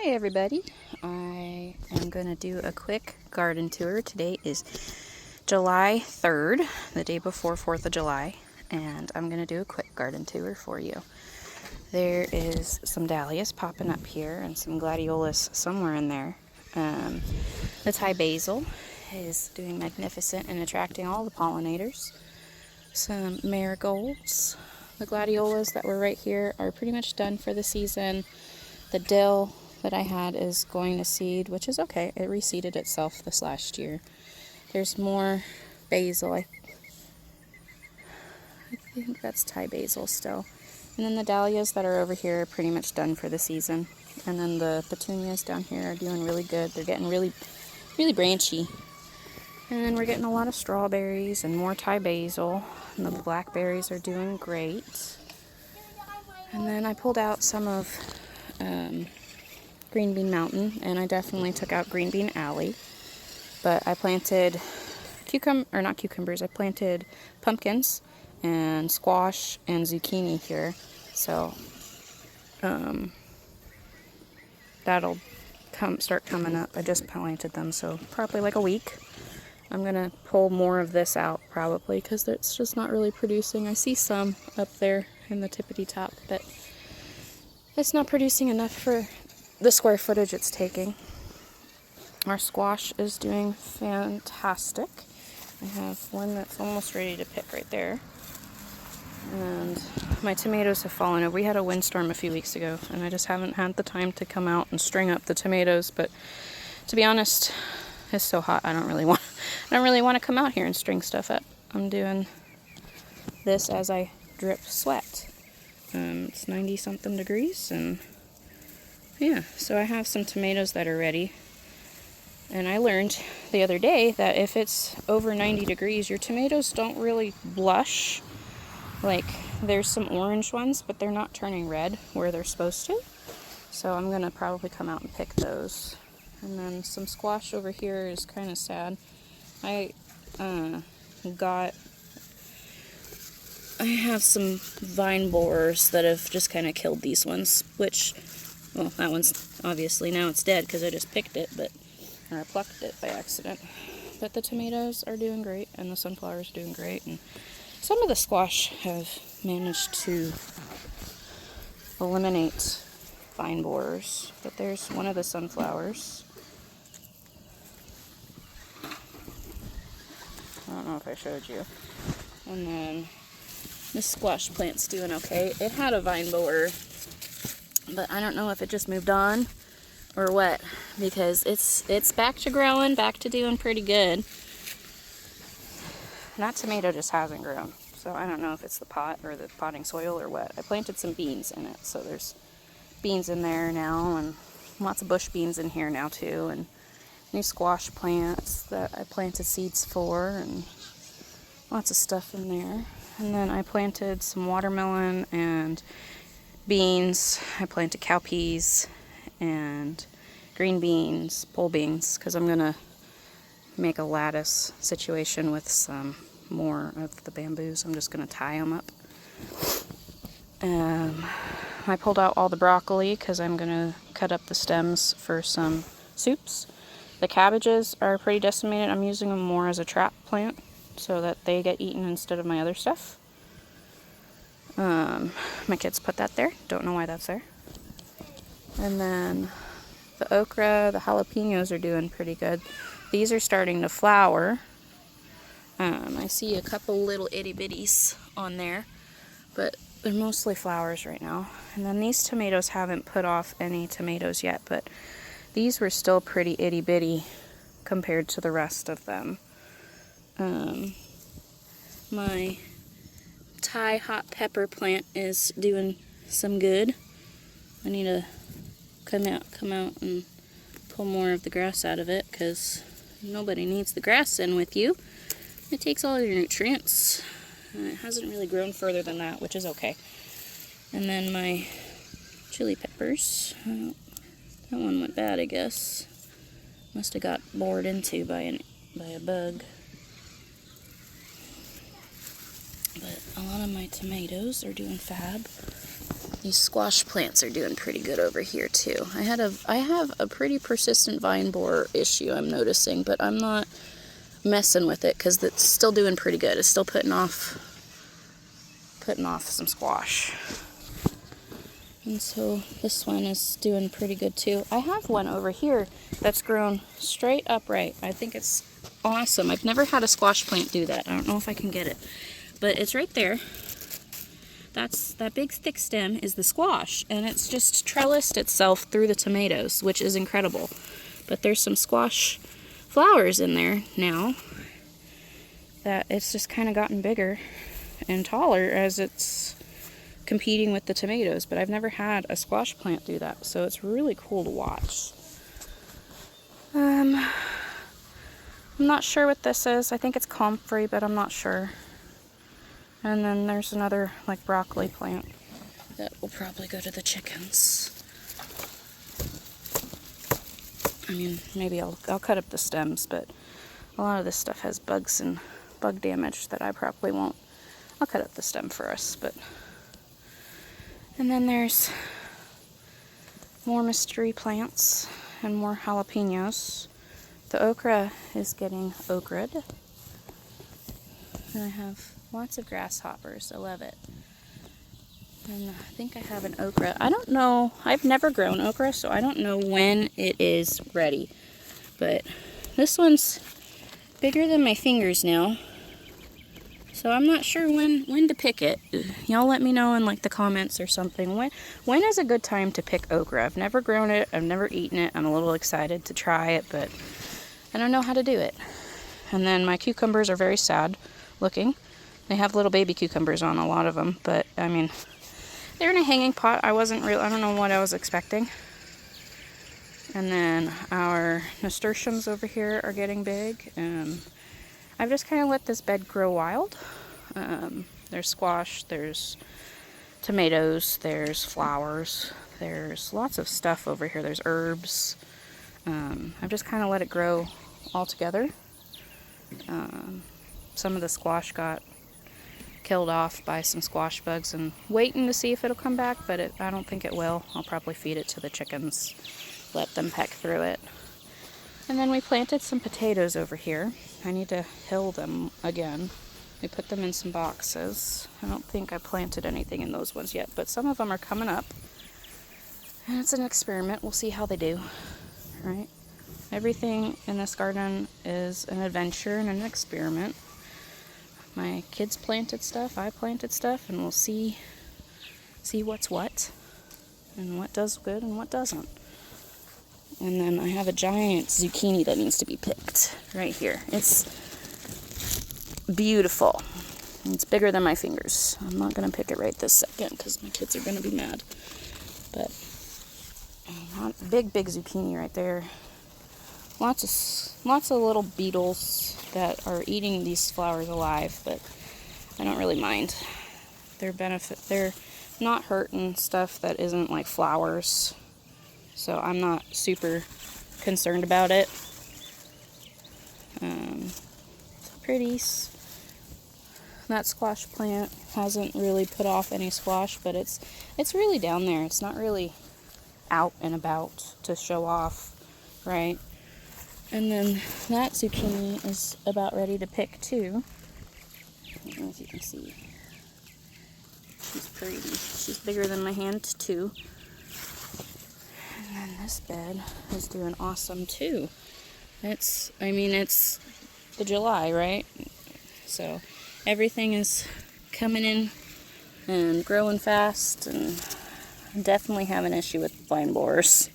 Hi everybody, I am going to do a quick garden tour. Today is July 3rd, the day before 4th of July, and I'm going to do a quick garden tour for you. There is some dahlias popping up here and some gladiolus somewhere in there. The Thai basil is doing magnificent and attracting all the pollinators. Some marigolds. The gladiolas that were right here are pretty much done for the season. The dill that I had is going to seed, which is okay. It reseeded itself this last year. There's more basil. I think that's Thai basil still. And then the dahlias that are over here are pretty much done for the season. And then the petunias down here are doing really good. They're getting really branchy. And then we're getting a lot of strawberries and more Thai basil. And the blackberries are doing great. And then I pulled out some of Green Bean Mountain, and I definitely took out Green Bean Alley. But I planted I planted pumpkins and squash and zucchini here. So that'll start coming up. I just planted them, so probably like a week. I'm gonna pull more of this out probably because it's just not really producing. I see some up there in the tippity top, but it's not producing enough for the square footage it's taking. Our squash is doing fantastic. I have one that's almost ready to pick right there. And my tomatoes have fallen over. We had a windstorm a few weeks ago, and I just haven't had the time to come out and string up the tomatoes. But to be honest, it's so hot. I don't really want to come out here and string stuff up. I'm doing this as I drip sweat. It's 90 something degrees, and yeah, so I have some tomatoes that are ready. And I learned the other day that if it's over 90 degrees, your tomatoes don't really blush. Like, there's some orange ones, but they're not turning red where they're supposed to. So I'm gonna probably come out and pick those. And then some squash over here is kind of sad. I have some vine borers that have just kind of killed these ones, which, well, that one's obviously now it's dead because I just picked it, or I plucked it by accident. But the tomatoes are doing great, and the sunflowers are doing great, and some of the squash have managed to eliminate vine borers. But there's one of the sunflowers. I don't know if I showed you. And then this squash plant's doing okay. It had a vine borer, but I don't know if it just moved on or what, because it's back to growing, back to doing pretty good. That tomato just hasn't grown, so I don't know if it's the pot or the potting soil or what. I planted some beans in it, so there's beans in there now, and lots of bush beans in here now too, and new squash plants that I planted seeds for, and lots of stuff in there. And then I planted some watermelon and beans. I planted cowpeas and green beans, pole beans, because I'm going to make a lattice situation with some more of the bamboos. I'm just going to tie them up. I pulled out all the broccoli because I'm going to cut up the stems for some soups. The cabbages are pretty decimated. I'm using them more as a trap plant so that they get eaten instead of my other stuff. My kids put that there. Don't know why that's there. And then the okra, the jalapenos are doing pretty good. These are starting to flower. I see a couple little itty bitties on there, but they're mostly flowers right now. And then these tomatoes haven't put off any tomatoes yet, but these were still pretty itty bitty compared to the rest of them. My Thai hot pepper plant is doing some good. I need to come out and pull more of the grass out of it, because nobody needs the grass in with you. It takes all your nutrients. It hasn't really grown further than that, which is okay. And then my chili peppers. That one went bad, I guess. Must have got bored into by a bug. But a lot of my tomatoes are doing fab. These squash plants are doing pretty good over here too. I have a pretty persistent vine borer issue I'm noticing, but I'm not messing with it because it's still doing pretty good. It's still putting off some squash. And so this one is doing pretty good too. I have one over here that's grown straight upright. I think it's awesome. I've never had a squash plant do that. I don't know if I can get it, but it's right there. That big thick stem is the squash, and it's just trellised itself through the tomatoes, which is incredible. But there's some squash flowers in there now that it's just kind of gotten bigger and taller as it's competing with the tomatoes. But I've never had a squash plant do that, so it's really cool to watch. I'm not sure what this is. I think it's comfrey, but I'm not sure. And then there's another like broccoli plant that will probably go to the chickens. I mean, maybe I'll cut up the stems, but a lot of this stuff has bugs and bug damage that I probably won't. I'll cut up the stem for us, but. And then there's more mystery plants and more jalapenos. The okra is getting okra'd. And I have lots of grasshoppers. I love it. And I think I have an okra. I don't know. I've never grown okra, so I don't know when it is ready. But this one's bigger than my fingers now. So I'm not sure when to pick it. Y'all let me know in like the comments or something. When is a good time to pick okra? I've never grown it. I've never eaten it. I'm a little excited to try it, but I don't know how to do it. And then my cucumbers are very sad looking. They have little baby cucumbers on a lot of them, but I mean, they're in a hanging pot. I don't know what I was expecting. And then our nasturtiums over here are getting big, and I've just kind of let this bed grow wild. There's squash, there's tomatoes, there's flowers, there's lots of stuff over here. There's herbs. I've just kind of let it grow all together. Some of the squash got killed off by some squash bugs, and waiting to see if it'll come back, but I don't think it will. I'll probably feed it to the chickens, let them peck through it. And then we planted some potatoes over here. I need to hill them again. We put them in some boxes. I don't think I planted anything in those ones yet, but some of them are coming up. And it's an experiment. We'll see how they do, right? Everything in this garden is an adventure and an experiment. My kids planted stuff, I planted stuff, and we'll see what's what, and what does good and what doesn't. And then I have a giant zucchini that needs to be picked right here. It's beautiful. It's bigger than my fingers. I'm not going to pick it right this second because my kids are going to be mad. But big zucchini right there. Lots of little beetles that are eating these flowers alive, but I don't really mind. They're not hurting stuff that isn't like flowers, so I'm not super concerned about it. Pretties. That squash plant hasn't really put off any squash, but it's really down there. It's not really out and about to show off, right? And then that zucchini is about ready to pick too. I don't know if you can see. She's pretty. She's bigger than my hand too. And then this bed is doing awesome too. It's the July, right? So everything is coming in and growing fast, and I definitely have an issue with vine borers.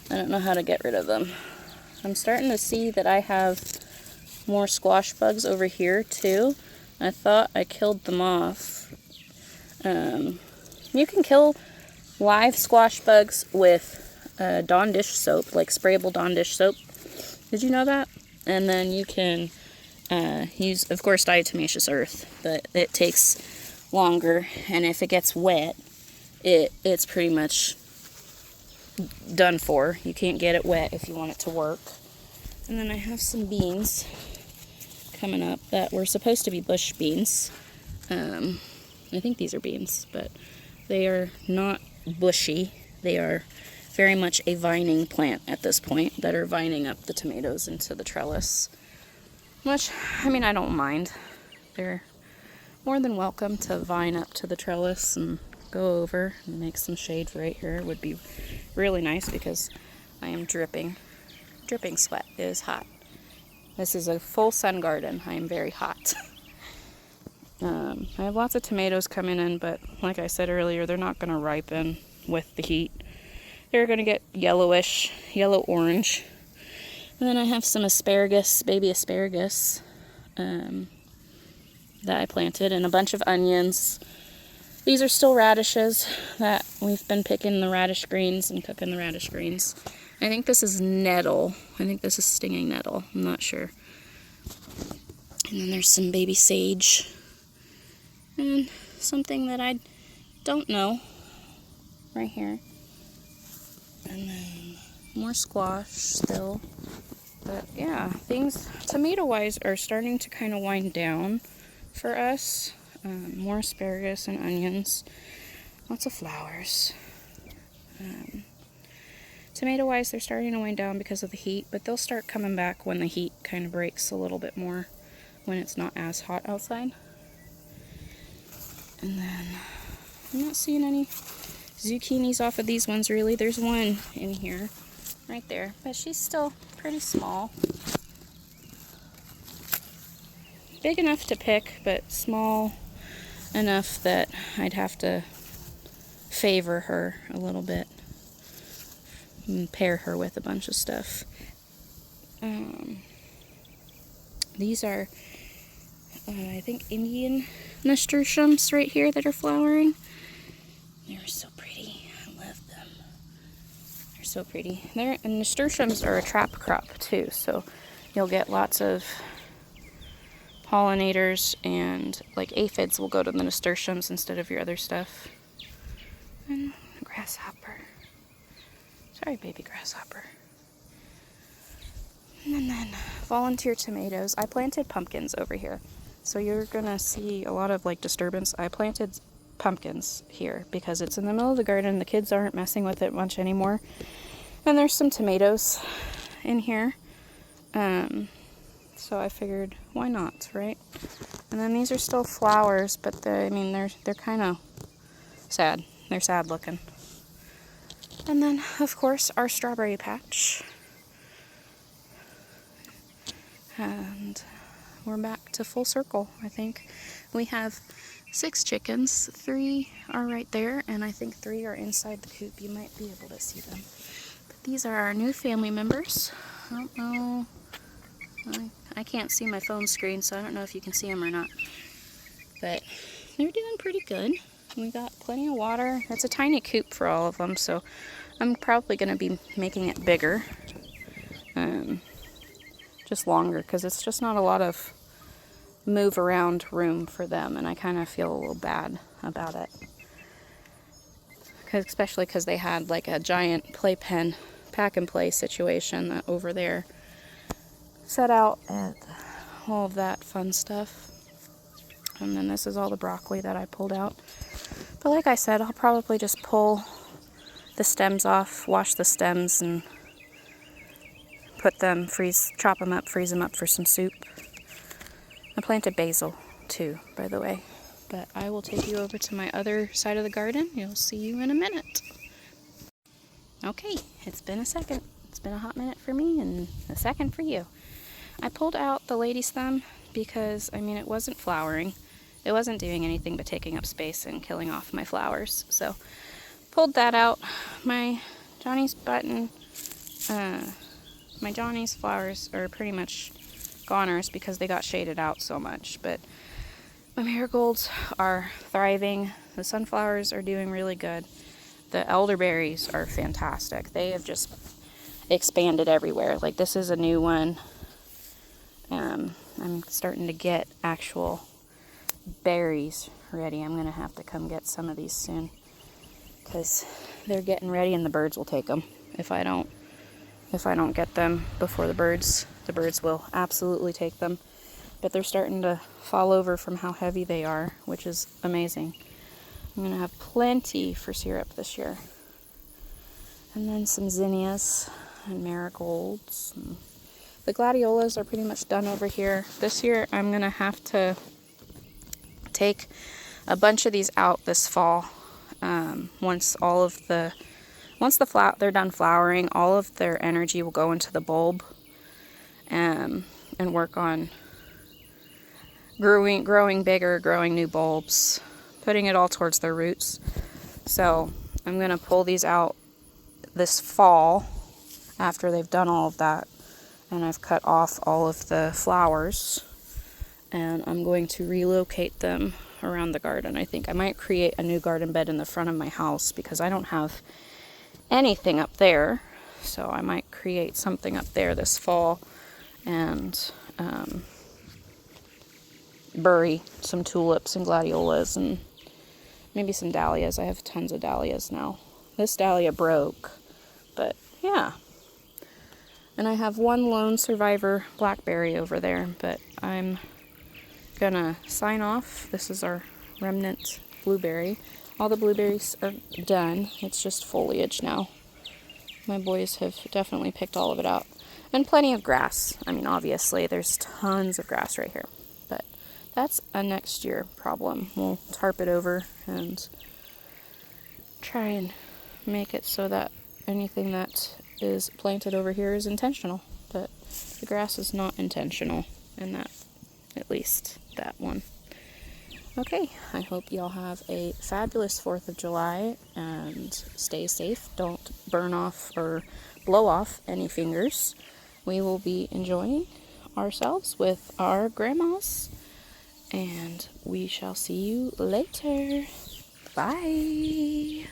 I don't know how to get rid of them. I'm starting to see that I have more squash bugs over here too. I thought I killed them off. You can kill live squash bugs with Dawn dish soap, like sprayable Dawn dish soap. Did you know that? And then you can use, of course, diatomaceous earth, but it takes longer, and if it gets wet, it's pretty much done for. You can't get it wet if you want it to work. And then I have some beans coming up that were supposed to be bush beans. I think these are beans, but They are not bushy. They are very much a vining plant at this point that are vining up the tomatoes into the trellis. Which, I mean, I don't mind. They're more than welcome to vine up to the trellis and go over and make some shade right here. It would be really nice because I am dripping sweat. It is hot. This is a full sun garden. I am very hot. I have lots of tomatoes coming in, but like I said earlier, they're not going to ripen with the heat. They're going to get yellowish, yellow-orange. And then I have some asparagus, baby asparagus, that I planted, and a bunch of onions. These are still radishes that we've been picking the radish greens and cooking the radish greens. I think this is nettle. I think this is stinging nettle. I'm not sure. And then there's some baby sage. And something that I don't know right here. And then more squash still. But yeah, things tomato-wise are starting to kind of wind down for us. More asparagus and onions. Lots of flowers. Tomato-wise, they're starting to wind down because of the heat, but they'll start coming back when the heat kind of breaks a little bit more, when it's not as hot outside. And then I'm not seeing any zucchinis off of these ones really. There's one in here, right there, but she's still pretty small. Big enough to pick, but small enough that I'd have to favor her a little bit and pair her with a bunch of stuff. These are, I think, Indian nasturtiums right here that are flowering. They're so pretty. I love them. They're so pretty. And nasturtiums are a trap crop too, so you'll get lots of pollinators, and like aphids will go to the nasturtiums instead of your other stuff. And grasshopper. Sorry, baby grasshopper. And then volunteer tomatoes. I planted pumpkins over here. So you're gonna see a lot of like disturbance. I planted pumpkins here because it's in the middle of the garden. The kids aren't messing with it much anymore. And there's some tomatoes in here. So I figured, why not, right? And then these are still flowers, but they're kind of sad. They're sad looking. And then, of course, our strawberry patch. And we're back to full circle, I think. We have 6 chickens. 3 are right there, and I think 3 are inside the coop. You might be able to see them. But these are our new family members. I don't know. I can't see my phone screen, so I don't know if you can see them or not. But they're doing pretty good. We got plenty of water. It's a tiny coop for all of them, so I'm probably going to be making it bigger. Just longer, because it's just not a lot of move around room for them, and I kind of feel a little bad about it. Especially because they had like a giant playpen pack and play situation that over there set out and all of that fun stuff. And then this is all the broccoli that I pulled out. But like I said, I'll probably just pull the stems off, wash the stems, and put them, chop them up, freeze them up for some soup. I planted basil too, by the way. But I will take you over to my other side of the garden. You'll see you in a minute. Okay, it's been a second. It's been a hot minute for me and a second for you. I pulled out the lady's thumb because, it wasn't flowering. It wasn't doing anything but taking up space and killing off my flowers. So, pulled that out. My Johnny's flowers are pretty much goners because they got shaded out so much. But my marigolds are thriving. The sunflowers are doing really good. The elderberries are fantastic. They have just expanded everywhere. Like, this is a new one. I'm starting to get actual berries ready. I'm going to have to come get some of these soon because they're getting ready and the birds will take them. If I don't get them before the birds will absolutely take them. But they're starting to fall over from how heavy they are, which is amazing. I'm going to have plenty for syrup this year. And then some zinnias and marigolds. And the gladiolas are pretty much done over here. This year I'm going to have to take a bunch of these out this fall. Once they're done flowering, all of their energy will go into the bulb, and work on growing bigger, growing new bulbs, putting it all towards their roots. So I'm going to pull these out this fall after they've done all of that, and I've cut off all of the flowers, and I'm going to relocate them around the garden. I think I might create a new garden bed in the front of my house because I don't have anything up there, so I might create something up there this fall and bury some tulips and gladiolas and maybe some dahlias. I have tons of dahlias now. This dahlia broke, but yeah. And I have one lone survivor blackberry over there, but I'm gonna sign off. This is our remnant blueberry. All the blueberries are done. It's just foliage now. My boys have definitely picked all of it out. And plenty of grass. I mean, obviously, there's tons of grass right here. But that's a next year problem. We'll tarp it over and try and make it so that anything that is planted over here is intentional. But the grass is not intentional in that, at least that one. Okay, I hope y'all have a fabulous 4th of July and stay safe. Don't burn off or blow off any fingers. We will be enjoying ourselves with our grandmas, and we shall see you later. Bye.